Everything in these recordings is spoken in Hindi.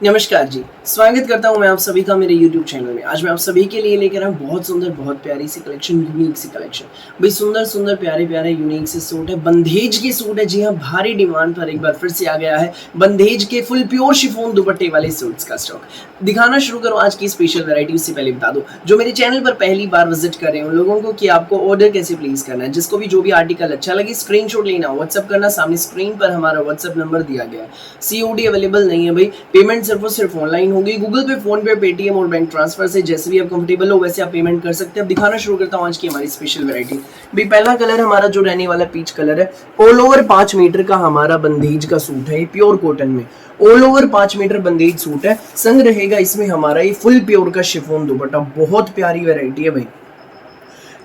नमस्कार जी, स्वागत करता हूं मैं आप सभी का मेरे YouTube चैनल में। आज मैं आप सभी के लिए लेकर आया बहुत सुंदर, बहुत प्यारी सी कलेक्शन, यूनिक सी कलेक्शन। भाई सुंदर सुंदर प्यारे प्यारे यूनिक से सूट है, बंदेज के सूट है। जी हाँ, भारी डिमांड पर एक बार फिर से आ गया है बंदेज के फुल प्योर शिफॉन दुपट्टे वाले सूट्स का स्टॉक। दिखाना शुरू करो आज की स्पेशल वैरायटी। उससे पहले बता दो, जो मेरे चैनल पर पहली बार विजिट कर रहे हैं उन लोगों को कि आपको ऑर्डर कैसे प्लेस करना है। जिसको भी जो भी आर्टिकल अच्छा लगे स्क्रीनशॉट लेना, व्हाट्सअप करना। सामने स्क्रीन पर हमारा व्हाट्सअप नंबर दिया गया है। COD अवेलेबल नहीं है भाई, पेमेंट सिर्फ ऑनलाइन होगी, गूगल पे, फोन पे, पेटीएम और बैंक ट्रांसफर से जैसे भी आप कंफर्टेबल हो वैसे आप पेमेंट कर सकते हैं। अब दिखाना शुरू करता हूं आज की हमारी स्पेशल वैरायटी। भाई पहला कलर हमारा जो रहने वाला पीच कलर है। ऑल ओवर 5 मीटर का हमारा बंदेज का सूट है, प्योर कॉटन में ऑल ओवर 5 मीटर बंदेज सूट है। संग रहेगा इसमें हमारा ये फुल प्योर का शिफॉन दुपट्टा। बहुत प्यारी वैरायटी है भाई,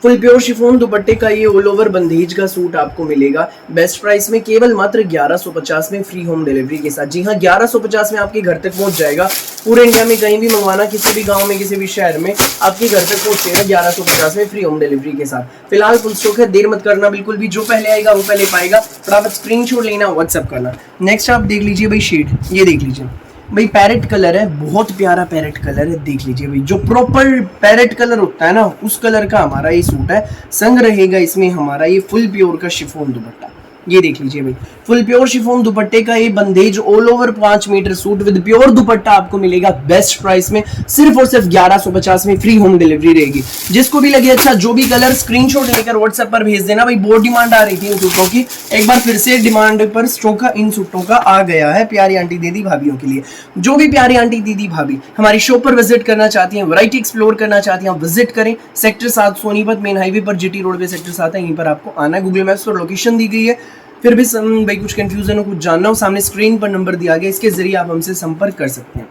फुल प्योर शिफॉन दुपट्टे का ये ऑल ओवर बंदेज का सूट आपको मिलेगा बेस्ट प्राइस में, केवल मात्र 1150 में, फ्री होम डिलीवरी के साथ। जी हाँ, 1150 में आपके घर तक पहुंच जाएगा। पूरे इंडिया में कहीं भी मंगवाना, किसी भी गांव में, किसी भी शहर में आपके घर तक पहुंचेगा 1150 में, फ्री होम डिलीवरी के साथ। फिलहाल फुल स्टॉक है, देर मत करना बिल्कुल भी। जो पहले आएगा वो पहले पाएगा। फटाफट स्क्रीनशॉट लेना, व्हाट्सअप करना। नेक्स्ट आप देख लीजिए भाई शेड, ये देख लीजिए भाई, पैरेट कलर है, बहुत प्यारा पैरेट कलर है। देख लीजिए भाई, जो प्रॉपर पैरेट कलर होता है ना, उस कलर का हमारा ये सूट है। संग रहेगा इसमें हमारा ये फुल प्योर का शिफॉन दुपट्टा। ये देख लीजिए भाई, फुल प्योर शिफॉन दुपट्टे का ये bandhej all over 5 metre suit with pure dupatta आपको मिलेगा बेस्ट प्राइस में, सिर्फ और सिर्फ 1150 में, फ्री होम डिलीवरी रहेगी। जिसको भी लगे अच्छा, जो भी कलर, स्क्रीनशॉट लेकर व्हाट्सएप पर भेज देना। भाई बहुत डिमांड आ रही थी इन सूटों की, एक बार फिर से डिमांड पर स्टॉक का इन सूटों का आ गया है प्यारी आंटी दीदी भाभियों के लिए। जो भी प्यारी आंटी दीदी भाभी हमारी शॉप पर विजिट करना चाहती हैं, वैरायटी एक्सप्लोर करना चाहती हैं, विजिट करें। सेक्टर 7 सोनीपत मेन हाईवे पर, GT रोड पे सेक्टर 7 है, यहीं पर आपको आना है। गूगल मैप्स पर लोकेशन दी गई है। फिर भी भाई कुछ कंफ्यूजन हो, कुछ जानना हो, सामने स्क्रीन पर नंबर दिया गया, इसके जरिए आप हमसे संपर्क कर सकते हैं।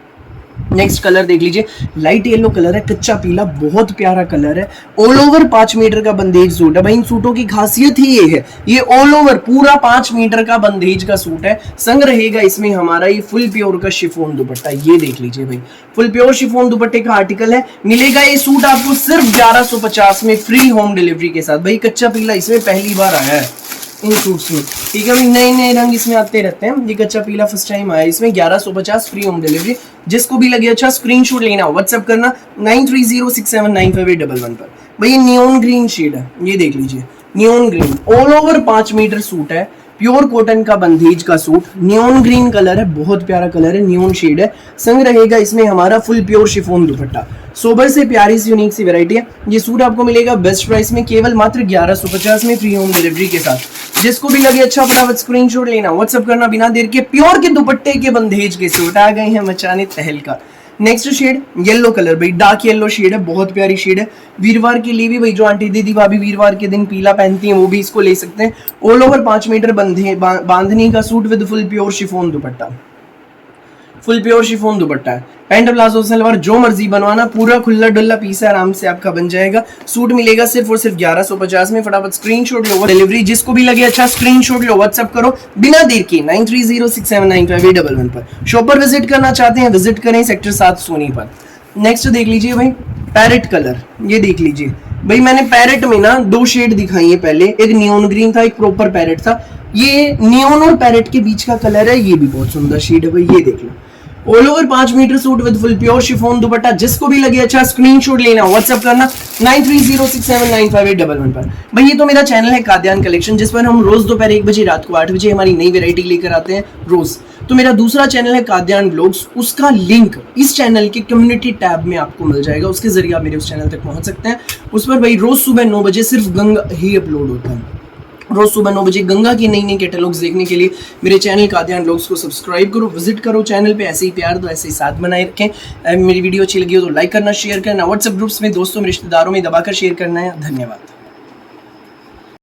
नेक्स्ट कलर देख लीजिए, लाइट येलो कलर है, कच्चा पीला, बहुत प्यारा कलर है। ऑल ओवर 5 मीटर का बंदेज सूट है भाई। इन सूटों की खासियत ही ये है, ये ऑल ओवर पूरा 5 मीटर का बंदेज का सूट है। संग रहेगा इसमें हमारा ये फुल प्योर का शिफॉन दुपट्टा। ये देख लीजिए भाई, फुल प्योर शिफॉन दुपट्टे का आर्टिकल है। मिलेगा ये सूट आपको सिर्फ 1150 में, फ्री होम डिलीवरी के साथ। भाई कच्चा पीला इसमें पहली बार आया है इन सूट्स में, ठीक है भाई। नए नए रंग इसमें आते रहते हैं, ये कच्चा पीला फर्स्ट टाइम आया इसमें। 1150 फ्री होम डिलीवरी। जिसको भी लगे अच्छा, स्क्रीनशॉट लेना, व्हाट्सएप करना 9306795811 पर। भाई ये नियॉन ग्रीन शेड है, ये देख लीजिए, neon green all over 5 metre suit है, प्योर कॉटन का बंदेज का सूट। नियॉन ग्रीन कलर है, बहुत प्यारा कलर है, नियॉन शेड है। संग रहेगा इसमें हमारा फुल प्योर शिफॉन दुपट्टा। सोबर से प्यारी सी यूनिक सी वैरायटी है। ये सूट आपको मिलेगा बेस्ट प्राइस में, केवल मात्र 1150 में, फ्री होम डिलीवरी के साथ। जिसको भी लगे अच्छा, फटाफट स्क्रीनशॉट लेना, व्हाट्सएप करना बिना देर के। प्योर के दुपट्टे के बंदेज के सूट आ गए हैं मचाने तहलका। नेक्स्ट शेड येलो कलर, भाई डार्क येलो शेड है, बहुत प्यारी शेड है। वीरवार के लिए भी भाई, जो आंटी दीदी भाभी वीरवार के दिन पीला पहनती हैं वो भी इसको ले सकते हैं। ऑल ओवर 5 मीटर बांधनी का suit with full pure chiffon dupatta. Full pure chiffon dupatta है। पैंट प्लाजो सलवार जो मर्जी बनवाना, पूरा खुला डुल्ला पीस है, आराम से आपका बन जाएगा। सूट मिलेगा सिर्फ और सिर्फ 1150 में। फटाफट स्क्रीनशॉट लो, डिलीवरी जिसको भी लगे अच्छा, स्क्रीनशॉट लो, व्हाट्सएप करो बिना देर के 9306795811 पर। शॉप पर विजिट करना चाहते हैं, विजिट करें, सेक्टर 7 सोनीपत। नेक्स्ट देख लीजिए भाई, पैरेट कलर, ये देख लीजिए भाई। मैंने पैरेट में ना 2 शेड दिखाई है पहले, एक नियॉन ग्रीन था, एक प्रॉपर पैरेट था। ये नियॉन और पैरेट के बीच का कलर है, ये भी बहुत सुंदर शेड है भाई, ये देख लो। All over 5 metre suit with full pure chiffon dupatta. जिसको भी लगे अच्छा, स्क्रीनशॉट लेना, व्हाट्सएप करना 9306795811 पर। भाई ये तो मेरा चैनल है काद्यान कलेक्शन, जिस पर हम रोज दोपहर 1 बजे, रात को 8 बजे हमारी नई वैरायटी लेकर आते हैं रोज। तो मेरा दूसरा चैनल है काद्यान ब्लॉग्स, उसका लिंक इस चैनल के कम्युनिटी टैब में आपको मिल जाएगा। उसके जरिए आप मेरे उस चैनल तक पहुंच सकते हैं। उस पर भाई रोज सुबह 9 बजे सिर्फ गंगा ही अपलोड होता है। रोज सुबह 9 बजे गंगा की नई नई कैटलॉग्स देखने के लिए मेरे चैनल काद्यान ब्लॉग्स को सब्सक्राइब करो, विजिट करो चैनल पे। ऐसे ही प्यार दो, ऐसे ही साथ बनाए रखें। मेरी वीडियो अच्छी लगी हो तो लाइक करना, शेयर करना, व्हाट्सएप ग्रुप्स में दोस्तों में, रिश्तेदारों में दबाकर शेयर करना है। धन्यवाद।